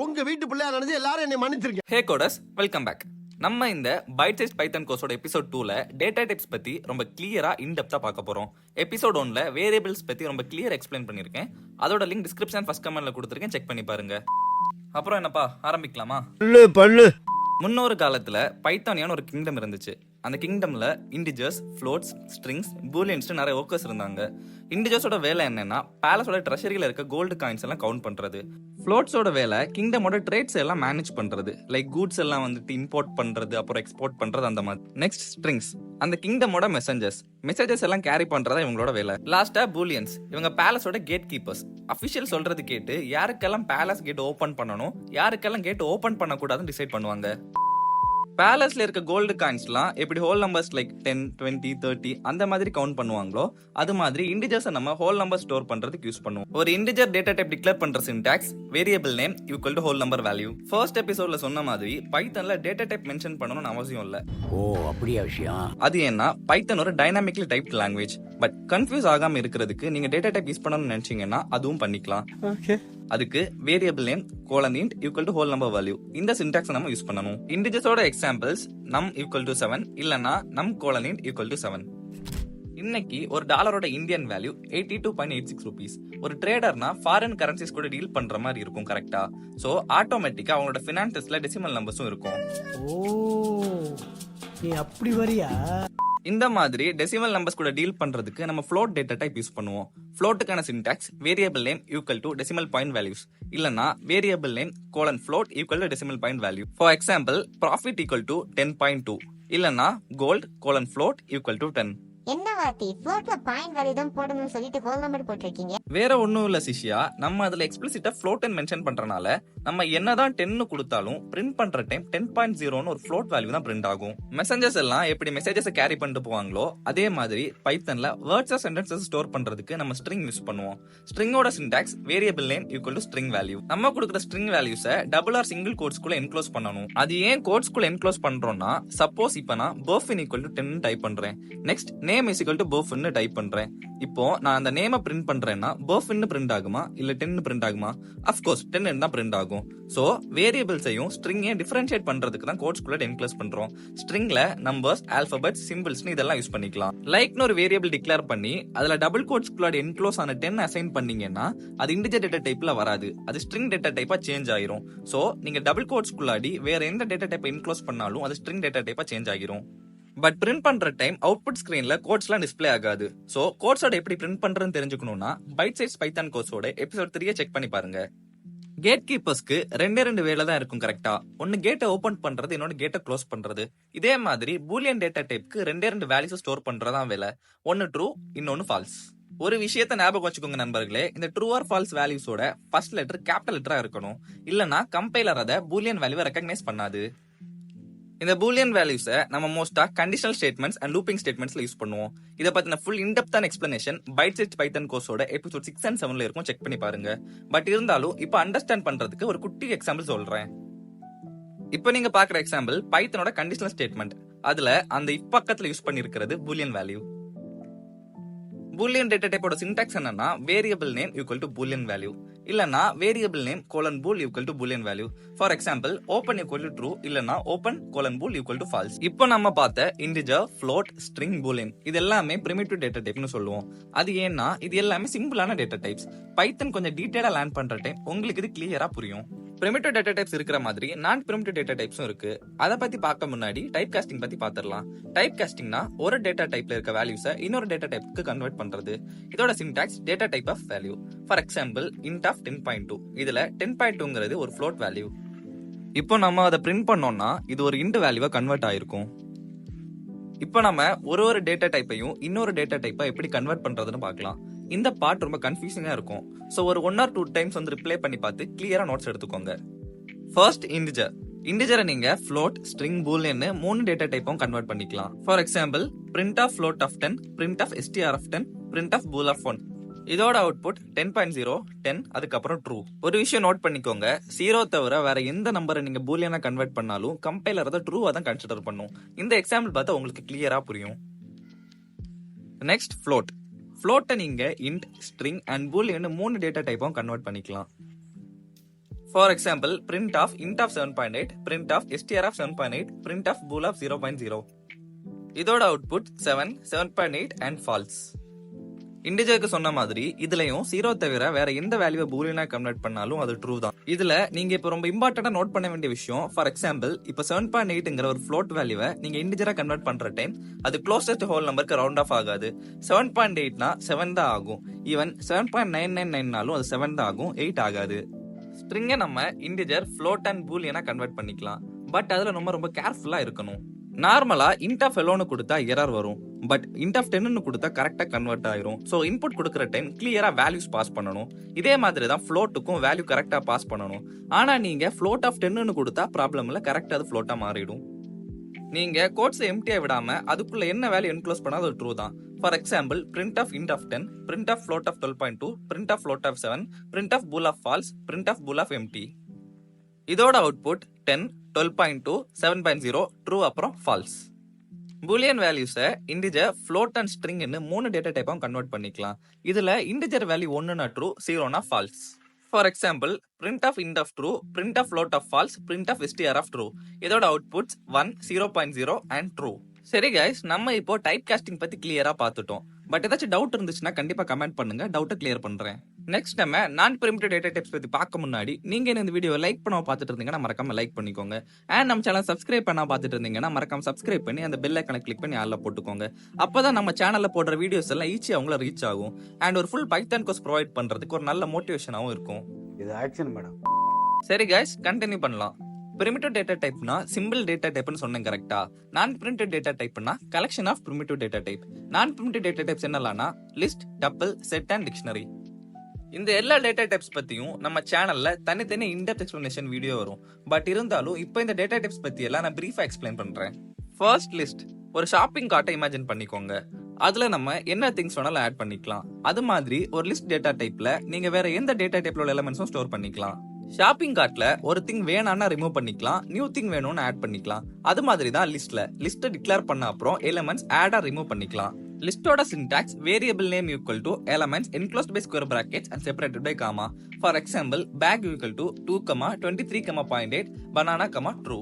உங்க வீட்டு பிள்ளையா நினைச்சு எல்லாரும் என்னை மன்னிச்சிருக்கேன். ஹே கோடஸ், வெல்கம் பேக். நம்ம இந்த பைட் சைஸ் பைத்தன் கோர்ஸோட எபிசோட் 2ல டேட்டா டைப்ஸ் பத்தி ரொம்ப கிளியரா இன்டெப்தா பார்க்க போறோம். எபிசோட் 1ல வேரியபிள்ஸ் பத்தி ரொம்ப கிளியர் எக்ஸ்பிளைன் பண்ணிருக்கேன். அதோட லிங்க் டிஸ்கிரிப்ஷன் ஃபர்ஸ்ட் கமெண்ட்ல கொடுத்துருக்கேன், செக் பண்ணி பாருங்க. அப்புறம் என்னப்பா, ஆரம்பிக்கலாமா? முன்னொரு காலத்துல பைத்தானியான ஒரு கிங்டம் இருந்துச்சு. அந்த கிங்டம்ல இன்டிஜர்ஸ், ஃப்ளோட்ஸ், ஸ்ட்ரிங்ஸ், பூலியன்ஸ் நிறைய ஒர்க்கர்ஸ் இருந்தாங்க. இன்டிஜர்ஸோட வேலை என்னன்னா பேலஸோட ட்ரெஷரியில இருக்க கோல்டு காயின்ஸ் எல்லாம் கவுண்ட் பண்றது. ஃப்ளோட்ஸோட வேலை கிங்டமோட ட்ரேட்ஸ் எல்லாம் மேனேஜ் பண்றது, லைக் கூட்ஸ் எல்லாம் வந்துட்டு இம்போர்ட் பண்றது, அப்புறம் எக்ஸ்போர்ட் பண்றது, அந்த மாதிரி. நெக்ஸ்ட் ஸ்ட்ரிங்ஸ், அந்த கிங்டமோட மெசேஜஸ் எல்லாம் கேரி பண்றதா இவங்களோட வேலை. லாஸ்டா பூலியன்ஸ், இவங்க பேலஸோட கேட் கீப்பர்ஸ். அபிஷியல் சொல்றது கேட்டு யாருக்கெல்லாம் பேலஸ் கேட் ஓபன் பண்ணணும், யாருக்கெல்லாம் கேட் ஓபன் பண்ணக்கூடாதுன்னு டிசைட் பண்ணுவாங்க. பேலஸ்ல இருக்க கோல்டு காயின்ஸ்லாம் எப்படி ஹோல் நம்பர்ஸ் லைக் 10, 20, 30 அந்த மாதிரி கவுண்ட் பண்ணுவாங்களோ அது மாதிரி இன்டிஜர்ஸ் நம்ம ஹோல் நம்பர் ஸ்டோர் பண்றதுக்கு யூஸ் பண்ணுவோம். ஒரு இன்டிஜர் டேட்டா டைப் டிக்ளேர் பண்ற syntax variable name equal to whole number value. First எபிசோட்ல சொன்ன மாதிரி பைத்தன்ல டேட்டா டைப் மென்ஷன் பண்ணணும்னு அவசியம் இல்ல. ஓ அப்படியா விஷயம்? அது ஏன்னா பைத்தன் ஒரு dynamically typed language. But confuse ஆகாம இருக்கிறதுக்கு நீங்க டேட்டா டைப் யூஸ் பண்ணணும்னு நினைச்சீங்கன்னா அதுவும் பண்ணிக்கலாம். அதுக்கு variable name int equal to whole number value, இந்த சின்டாக்ஸ் நம்ம யூஸ் பண்ணணும். இன்டிஜர்ஸோட எக்ஸாம்பிள்ஸ் num ஈக்குவல் டு 7 இல்லனா num int ஈக்குவல் டு 7. இன்னைக்கு ஒரு டாலரோட இந்தியன் வேல்யூ 82.86 ரூபீஸ். ஒரு ட்ரேடர்னா ஃபாரின் கரன்சிஸ் கூட டீல் பண்ற மாதிரி இருக்கும், கரெக்டா? சோ ஆட்டோமேட்டிக்கா அவங்களோட ஃபினான்சஸ்ல டெசிமல் நம்பர்ஸும் இருக்கும். ஓ நீ அப்படி வரியா? இந்த மாதிரி டெசிமல் நம்பர்ஸ் கூட டீல் பண்றதுக்கு நம்ம ஃப்ளோட் டேட்டா டைப் யூஸ் பண்ணுவோம். ஃப்ளோட்டுக்கான syntax variable name equal to decimal point values இல்லனா variable name float equal to decimal point value. For example profit equal to 10.2 இல்லனா கோல்ட் float ஈக்குவல் டு 10. என்ன வார்த்தை ஃப்ளோட்ல point value தான் போடணும்னு சொல்லிட்டு whole number போட்டுருக்கீங்க? வேற ஒண்ணும் இல்ல சிஷ்யா, நம்ம அதுல எக்ஸ்பிளிசிட்டா ஃப்ளோட் மென்ஷன் பண்றனால நம்ம என்னதான் 10 கொடுத்தாலும் பிரிண்ட் பண்ற டைம் 10.0ன்னு ஒரு ஃப்ளோட் வேல்யூ தான் பிரிண்ட் ஆகும். மெசஞ்சர்ஸ் எல்லாம் எப்படி மெசேஜஸ் கேரி பண்ணிட்டு போவாங்களோ அதே மாதிரி பைத்தன்ல வேர்ட்ஸ் சென்டென்சஸ் ஸ்டோர் பண்றதுக்கு நம்ம ஸ்ட்ரிங் யூஸ் பண்ணுவோம். ஸ்ட்ரிங்கோட syntax variable name equal to string value. நம்ம கொடுக்குற ஸ்ட்ரிங் வேல்யூஸை டபுள் ஆர் சிங்கிள் கோட்ஸ்குள்ள என்க்ளோஸ் பண்ணணும். அது ஏன் கோட்ஸ்குள்ள என்க்ளோஸ் பண்றோம்னா, சப்போஸ் இப்ப நான் பர்ஃபின் ஈக்குவல் டு 10 டைப் பண்றேன், next name is equal to பர்ஃபின் டைப் பண்றேன். இப்போ நான் அந்த நேமை பிரிண்ட் பண்றேன்னா பர்ஃபின் பிரிண்ட் ஆகுமா இல்ல 10 பிரிண்ட் ஆகுமா? அஃப்கோர்ஸ் 10 தான் பிரிண்ட் ஆகும். சோ வேரியபிள்ஸையும் ஸ்ட்ரிங்கையும் டிஃபரன்ஷியேட் பண்றதுக்கு தான் கோட்ஸ்குள்ள என்க்ளோஸ் பண்றோம். ஸ்ட்ரிங்ல நம்பர்ஸ், ஆல்பபெட்ஸ், சிம்பிள்ஸ் இதெல்லாம் யூஸ் பண்ணிக்கலாம். லைக்னு ஒரு வேரியபிள் டிக்ளேர் பண்ணி அதுல டபுள் கோட்ஸ்குள்ள என்க்ளோஸ் ஆன 10 அசைன் பண்ணீங்கன்னா அது இன்டிஜர் டேட்டா டைப்ல வராது, அது ஸ்ட்ரிங் டேட்டா டைப்பா சேஞ்ச் ஆயிரும். சோ நீங்க டபுள் கோட்ஸ்குள்ளாடி வேற எந்த டேட்டா டைப்பை என்க்ளோஸ் பண்ணாலும் அது ஸ்ட்ரிங் டேட்டா டைப்பா சேஞ்ச் ஆகிரும். பட் பிரிண்ட் பண்ற டைம் அவுட்புட் ஸ்கிரீன்ல கோட்ஸ்லாம் டிஸ்ப்ளே ஆகாது. சோ கோட்ஸோட எப்படி பிரிண்ட் பண்றதுன்னு தெரிஞ்சுக்கணும்னா பைட் சைஸ் பைத்தான் கோர்ஸோட எபிசோட் 3 செக் பண்ணி பாருங்க. கேட் கீப்பர்ஸ்க்கு ரெண்டு வேலை தான் இருக்கும், கரெக்டா? ஒன்னு கேட்டை ஓபன் பண்றது, இன்னொன்னு கேட்டை க்ளோஸ் பண்றது. இதே மாதிரி பூலியன் டேட்டா டைப்க்கு ரெண்டு வேல்யூஸ் ஸ்டோர் பண்றதா வேலை. ஒன்னு ட்ரூ, இன்னொன்னு ஃபால்ஸ். ஒரு விஷயத்த ஞாபகம் வச்சுக்கோங்க நண்பர்களே, இந்த ட்ரூ ஆர் ஃபால்ஸ் வேல்யூஸோட ஃபர்ஸ்ட் லெட்டர் கேபிட்டல் லெட்டரா இருக்கணும், இல்லனா கம்பைலர் அதை பூலியன் வேல்யூவை ரெகக்னைஸ் பண்ணாது. இந்த பூலியன் வேல்யூஸை நம்ம மோஸ்டா கண்டிஷனல் ஸ்டேட்மெண்ட்ஸ் அண்ட் லூப்பிங் ஸ்டேட்மெண்ட்ஸ்ல யூஸ் பண்ணுவோம். இதை பத்தின ஃபுல் இன்டெப்தான எக்ஸ்பிளனேஷன் பைட் சைஸ் பைத்தன் கோர்ஸோட எபிசோட் 6 and 7ல இருக்கும், செக் பண்ணி பாருங்க. பட் இருந்தாலும் இப்போ அண்டர்ஸ்டாண்ட் பண்றதுக்கு ஒரு குட்டி எக்ஸாம்பிள் சொல்றேன். இப்போ நீங்க பாக்குற எக்ஸாம்பிள் பைத்தனோட கண்டிஷனல் ஸ்டேட்மெண்ட். அதுல அந்த இப்பக்கத்துல யூஸ் பண்ணிருக்கிறது பூலியன் வேல்யூ. பூலியன் டேட்டா டைப்போட சின்டாக்ஸ் என்னன்னா variable name equal to Boolean value இல்லனா variable name bool equal to Boolean value. For example open equal to true இல்லனா open bool equal to false. இப்போ நம்ம பார்த்த இன்டிஜர், ஃப்ளோட், ஸ்ட்ரிங், பூலியன் இது எல்லாமே primitive data டைப்னு சொல்லுவோம். அது ஏன்னா இது எல்லாமே சிம்பிளான டேட்டா டைப்ஸ். பைத்தன் கொஞ்சம் டீடைலா லேர்ன் பண்ற டைம் உங்களுக்கு இது கிளியரா புரியும். பிரிமிட்டிவ் டேட்டா டைப்ஸ் இருக்கிற மாதிரி நான் பிரிமிட்டிவ் டேட்டா டைப்ஸும் இருக்கு. அதை பத்தி பார்க்க முன்னாடி டைப் காஸ்டிங் பத்தி பாத்திரலாம். டைப் காஸ்டிங்னா ஒரு டேட்டா டைப்ல இருக்க வேல்யூஸை இன்னொரு டேட்டா டைப்புக்கு கன்வெர்ட் பண்றது. இதோட syntax data type of value. For example int of 10.2, இதுல 10.2ங்கிறது ஒரு ஃப்ளோட் வேல்யூ. இப்போ நம்ம அதை பிரிண்ட் பண்ணோம்னா இது ஒரு இன்ட் வேல்யூவா கன்வெர்ட் ஆயிருக்கும். இப்போ நம்ம ஒரு டேட்டா டைப்பையும் இன்னொரு டேட்டா டைப்பை எப்படி கன்வெர்ட் பண்றதுன்னு பார்க்கலாம். இந்த பார்ட் ரொம்ப கன்ஃபியூசிங்கா இருக்கும். சோ ஒரு 1 or 2 டைம்ஸ் வந்து ரிப்ளை பண்ணி பார்த்து கிளியரா நோட்ஸ் எடுத்துக்கோங்க. ஃபர்ஸ்ட் இன்டிஜரை நீங்க ஃப்ளோட், ஸ்ட்ரிங், பூலியன் 3 டேட்டா டைப்பும் கன்வெர்ட் பண்ணிக்கலாம். For example print of float of 10, print of str of 10, print of bool of 1. இதோட அவுட்புட் 10.0, 10 அதுக்கப்புறம் ட்ரூ. ஒரு விஷயம் நோட் பண்ணிக்கோங்க, 0 தவிர வேற எந்த நம்பரை நீங்க பூலியனா கன்வெர்ட் பண்ணாலும் கம்பைலர் அதை ட்ரூவா தான் கன்சிடர் பண்ணும். இந்த எக்ஸாம்பிள் பார்த்தா உங்களுக்கு கிளியரா புரியும். நெக்ஸ்ட் ஃப்ளோட்டை நீங்க int, string and Boolean 3 data டைப்பும் கன்வெர்ட் பண்ணிக்கலாம். For example print of int of 7.8, print of str of 7.8, print of bool of 0.0. இதோட அவுட்புட் 7, 7.8 அண்ட் ஃபால்ஸ். இன்டிஜருக்கு சொன்ன மாதிரி இதுலயும் 0 தவிர வேற எந்த வேல்யூவை பூலியனா கன்வெர்ட் பண்ணாலும் அது ட்ரூ தான். இதுல நீங்க இப்ப ரொம்ப இம்பார்ட்டன்டா நோட் பண்ண வேண்டிய விஷயம், ஃபார் எக்ஸாம்பிள் இப்ப 7.8ங்கிற ஒரு ஃப்ளோட் வேல்யூவை நீங்க இன்டிஜரா கன்வெர்ட் பண்ற டைம் அது க்ளோசஸ்ட் ஹோல் நம்பருக்கு ரவுண்ட் ஆஃப் ஆகாது. 7.8னா 7 தான் ஆகும். ஈவன் 7.999னாலும் அது 7 தான் ஆகும், 8 ஆகாது. ஸ்ட்ரிங்கை நம்ம இன்டிஜர், ஃப்ளோட் அண்ட் பூலியனா கன்வெர்ட் பண்ணிக்கலாம். பட் அதுல நம்ம ரொம்ப கேர்ஃபுல்லா இருக்கணும். நார்மலா int of எல்லோன்னு கொடுத்தா எரர் வரும். பட் int of 10ன்னு கொடுத்தா கரெக்டா கன்வெர்ட் ஆயிரும். சோ இன்புட் கொடுக்குற டைம் கிளியரா வேல்யூஸ் பாஸ் பண்ணணும். இதே மாதிரி தான் ஃப்ளோட்டுக்கும் வேல்யூ கரெக்டா பாஸ் பண்ணணும். ஆனா நீங்க ஃப்ளோட் ஆஃப் 10ன்னு கொடுத்தா ப்ராப்ளம் இல்ல, கரெக்டா அது ஃப்ளோட்டா மாறிடும். நீங்க கோட்ஸ் எம்டியா விடாம அதுக்குள்ள என்ன வேல்யூ என்க்ளோஸ் பண்ணா அது ட்ரூ தான். For example print of int of 10, print of float of 12.2, print of float of 7, print of bool of false, print of bool of empty. இதோட அவுட்புட் 10, 12.2, 7.0, ட்ரூ அப்புறம் ஃபால்ஸ். பூலியன் வேல்யூஸை integer, float and ஸ்ட்ரிங்னு 3 data டைப்பாக convert பண்ணிக்கலாம். இதுல integer value 1னா true, 0னா false. For example print of int of true, print of float of false, print of str of true. இதோட அவுட்புட்ஸ் 1, 0.0 அண்ட் ட்ரூ. சரி guys, நம்ம இப்போ டைப் காஸ்டிங் பத்தி கிளியரா பார்த்துட்டோம். பட் ஏதாச்சும் டவுட் இருந்துச்சுன்னா கண்டிப்பா கமெண்ட் பண்ணுங்க, டவுட்டை கிளியர் பண்றேன். நெக்ஸ்ட் நம்ம நான் பிரிமிட்டிவ் டேட்டா டைப்ஸ் பத்தி பார்க்க முன்னாடி நீங்க இந்த வீடியோ லைக் பண்ண பார்த்துட்டு இருந்தீங்கன்னா மறக்காம லைக் பண்ணிக்கோங்க. அண்ட் நம்ம சேனல் சப்ஸ்கிரைப் பண்ணா பார்த்துட்டு இருந்தீங்கன்னா மறக்காம சப்ஸ்கிரைப் பண்ணி அந்த பெல் ஐகானை கிளிக் பண்ணி ஆல்ல போட்டுக்கோங்க. அப்பதான் நம்ம சேனல்ல போடுற வீடியோஸ் எல்லாம் ஈஸியா அவங்கள ரீச் ஆகும். அண்ட் ஒரு ஃபுல் பைத்தான் கோர்ஸ் ப்ரொவைட் பண்றதுக்கு ஒரு நல்ல மோட்டிவேஷனாவும் இருக்கும். இது ஆக்ஷன் மேடம். சரி கைஸ், கண்டினியூ பண்ணலாம். பிரிமிட்டிவ் டேட்டா டைப்னா சிம்பிள் டேட்டா டைப்னு சொன்னேன் கரெக்டா. நான் பிரிமிட்டிவ் டேட்டா டைப்னா collection of primitive data type. Non primitive data types என்னலாம்னா list, tuple, set and dictionary. இந்த எல்லா டேட்டா டைப்ஸ் பத்தியும் நம்ம சேனல்ல தனித்தனி இன்டெப்த் எக்ஸ்பிளனேஷன் வீடியோ வரும். பட் இருந்தாலும் இப்போ இந்த டேட்டா டைப்ஸ் பத்தி எல்லாம் நான் பிரீஃபா எக்ஸ்பிளைன் பண்றேன். ஃபர்ஸ்ட் லிஸ்ட், ஒரு ஷாப்பிங் கார்ட்டை இமேஜின் பண்ணிக்கோங்க. அதுல நம்ம என்ன திங்ஸ் வேணாலும் ஆட் பண்ணிக்கலாம். அது மாதிரி ஒரு லிஸ்ட் டேட்டா டைப்ல நீங்க வேற எந்த டேட்டா டைப்ல உள்ள எலிமெண்ட்ஸும் ஸ்டோர் பண்ணிக்கலாம். ஷாப்பிங் கார்ட்ல ஒரு திங் வேணாம்னா ரிமூவ் பண்ணிக்கலாம், நியூ திங் வேணும்னு ஆட் பண்ணிக்கலாம். அது மாதிரி தான் லிஸ்ட்டை டிக்ளேர் பண்ண அப்புறம் எலிமெண்ட்ஸ் ஆட் ஆர் ரிமூவ் பண்ணிக்கலாம். லிஸ்டோட syntax variable name equal to elements enclosed by square brackets and separated by comma. For example bag equal to 2, 23, 0.8, banana, true.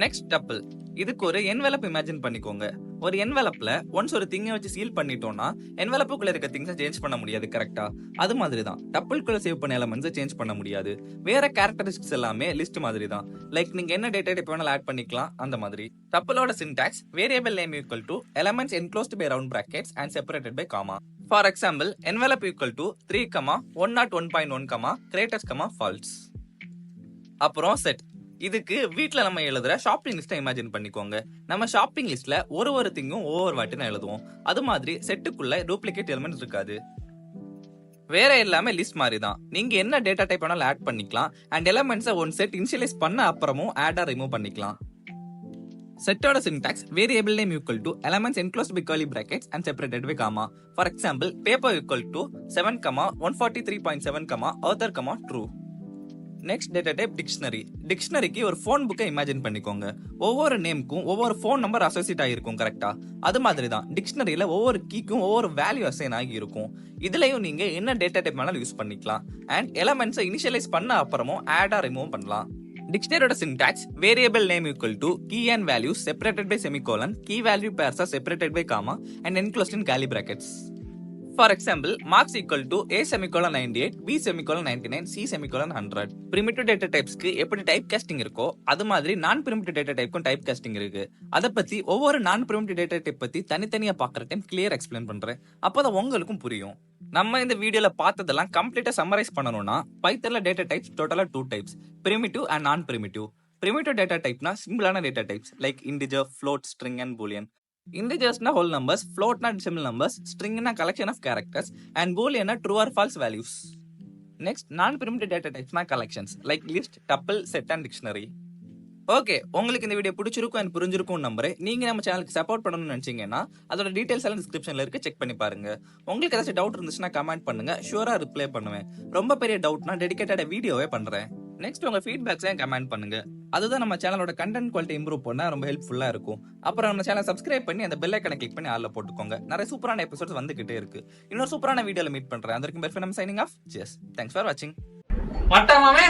Next tuple. இதுக்கு ஒரு என்வெலப் இமேஜின் பண்ணிக்கோங்க. ஒரு என்வெலப்ல ஒன்ஸ் ஒரு திங்கை வச்சு சீல் பண்ணிட்டோம்னா என்வெலப்புக்குள்ள இருக்க திங்ஸை சேஞ்ச் பண்ண முடியாது கரெக்டா. அது மாதிரி தான் டப்பிள்குள்ள சேவ் பண்ண எலிமெண்ட்ஸை சேஞ்ச் பண்ண முடியாது. வேற கேரக்டரிஸ்டிக்ஸ் எல்லாமே லிஸ்ட் மாதிரி தான். லைக் நீங்க என்ன டேட்டா டைப் வேணாலும் ஆட் பண்ணிக்கலாம் அந்த மாதிரி. டப்பிளோட syntax variable name equal to elements enclosed by round brackets and separated by comma. For example envelope equal to 3, 101.1, greatest, false. அப்புறம் செட். இதுக்கு வீட்ல நம்ம எழுதுற ஷாப்பிங் லிஸ்ட்டை இமேஜின் பண்ணிக்கோங்க. நம்ம ஷாப்பிங் லிஸ்ட்ல ஒரு திங்கும் ஒவ்வொரு வாட்டின்னு எழுதுவோம். அது மாதிரி செட்டுக்குள்ள டூப்ளிகேட் எலிமெண்ட்ஸ் இருக்காது. வேற எல்லாமே லிஸ்ட் மாதிரி தான். நீங்க என்ன டேட்டா டைப் வேணாலும் ஆட் பண்ணிக்கலாம். அண்ட் எலிமெண்ட்ஸை ஒன் செட் இனிஷியலைஸ் பண்ண அப்புறமும் ஆட் ஆர் ரிமூவ் பண்ணிக்கலாம். செட்டோட syntax variable name equal to elements enclosed by curly brackets and separated by comma. For example paper equal to 7, 143.7, author, true. Next data type dictionary. டிக்ஷனரிக்கு ஒரு phone புக்கை imagine பண்ணிக்கோங்க. ஒவ்வொரு நேமுக்கும் ஒவ்வொரு ஃபோன் நம்பர் அசோசியேட் ஆகிருக்கும் கரெக்டா. அது மாதிரி தான் டிக்ஷனரியில ஒவ்வொரு கீக்கும் ஒவ்வொரு வேல்யூ அசைன் ஆகி இருக்கும். இதுலயும் நீங்க என்ன டேட்டா டைப் வேணாலும் யூஸ் பண்ணிக்கலாம். அண்ட் எலிமெண்ட்ஸை இனிஷியலைஸ் பண்ண அப்புறமும் ஆட் ஆர் ரிமூவ் பண்ணலாம். டிக்ஷனரியோட syntax variable name equal to key and values separated by semicolon, key value pairs are separated by comma and enclosed in curly brackets. For example marks equal to A, 98, B, 99, C, 100. Primitive data டைப்ஸ்க்கு எப்படி type casting இருக்கோ அது மாதிரி non primitive data டைப்க்கும் type casting இருக்கு. அதை பத்தி ஒவ்வொரு நான் பிரிமிட்டிவ் டேட்டா டைப் பத்தி தனித்தனியா பாக்குற டைம் கிளியர் எக்ஸ்பிளைன் பண்றேன். அப்பதான் உங்களுக்கும் புரியும். நம்ம இந்த வீடியோல பார்த்ததெல்லாம் கம்ப்ளீட்டா சம்மரைஸ் பண்ணணும்னா பைத்தன்ல டேட்டா டைப்ஸ் டோட்டலா 2 டைப்ஸ், பிரிமிட்டிவ் அண்ட் நான் பிரிமிட்டிவ். பிரிமிட்டிவ் டேட்டா டைப்னா சிம்பிளான data types like integer, float, string and Boolean. Integers whole numbers, float decimal numbers, string collection of characters, and boolean true or false values. Next, non-primitive data types collections like list, tuple, set and dictionary. Okay, உங்களுக்கு இந்த video பிடிச்சிருக்கும் and புரிஞ்சிருக்கும் நம்புறேன். நீங்க நம்ம சேனலுக்கு support பண்ணணும்னு நினைச்சீங்கன்னா அதோட டீடைல்ஸ் எல்லாம் டிஸ்கிரிப்ஷன்ல இருக்கு, செக் பண்ணி பாருங்க. உங்களுக்கு ஏதாச்சும் டவுட் இருந்துச்சுன்னா கமெண்ட் பண்ணுங்க, ஷூரா ரிப்ளை பண்ணுவேன். ரொம்ப பெரிய டவுட்னா டெடிகேட்டட் வீடியோவே பண்றேன். நெக்ஸ்ட் உங்க ஃபீட்பேக்ஸையும் கமெண்ட் பண்ணுங்க. அதுதான் நம்ம சேனலோட கண்டென்ட் குவாலிட்டி இம்ப்ரூவ் பண்ணா ரொம்ப ஹெல்ப்ஃபுல்லா இருக்கும். அப்புறம் நம்ம சேனலை சப்ஸ்கிரைப் பண்ணி அந்த பெல் ஐகானை கிளிக் பண்ணி ஆல்ல போட்டுக்கோங்க. நிறைய சூப்பரான எபிசோட்ஸ் வந்துகிட்டே இருக்கு. இன்னொரு சூப்பரான வீடியோல மீட் பண்றேன். அதற்கு perfect signing off. Cheers. Thanks for watching. மட்டா மாமே